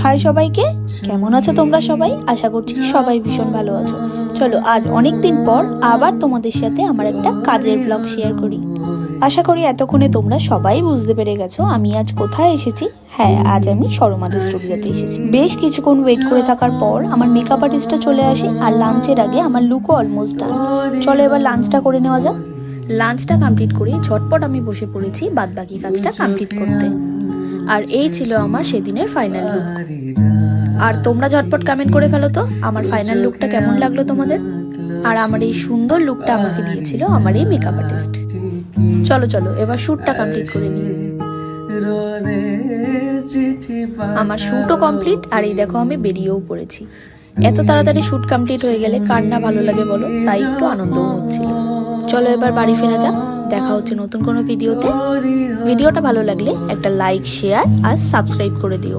High সবাইকে, কেমন আছো তোমরা সবাই? আশা করছি সবাই ভীষণ ভালো আছো। চলো আজ অনেক দিন পর আবার তোমাদের সাথে আমার একটা কাজের ব্লগ শেয়ার করি। আশা করি এতক্ষণে তোমরা সবাই বুঝতে পেরে গেছো আমি আজ কোথায় এসেছি। হ্যাঁ, আজ আমি সরমাদের স্টুডিওতে এসেছি। বেশ কিছুক্ষণ ওয়েট করে থাকার পর আমার মেকআপ আর্টিস্টটা চলে আসে, আর লাঞ্চের আগে আমার লুকও অলমোস্ট ডান। চলো এবার লাঞ্চটা করে নেওয়া যাক। লাঞ্চটা কমপ্লিট করে ঝটপট আমি বসে পড়েছি বাদবাকি কাজটা কমপ্লিট করতে। আর এই ছিল আমার সেদিনের ফাইনাল লুক। আর তোমরা ঝটপট কমেন্ট করে ফেলো তো আমার ফাইনাল লুকটা কেমন লাগলো তোমাদের। আর আমার এই সুন্দর লুকটা আমাকে দিয়েছিল আমার এই মেকআপ আর্টিস্ট। চলো চলো এবার শ্যুটটা কমপ্লিট করে নিই। আমার শ্যুটও কমপ্লিট, আর এই দেখো আমি বেরিয়েও পড়েছি। এত তাড়াতাড়ি শ্যুট কমপ্লিট হয়ে গেলে কার না ভালো লাগে বলো, তাই একটু আনন্দও হচ্ছিল। চলো এবার বাড়ি ফেরা যাক। দেখা হচ্ছে নতুন কোনো ভিডিওতে। ভিডিওটা ভালো লাগলে একটা লাইক, শেয়ার আর সাবস্ক্রাইব করে দিও।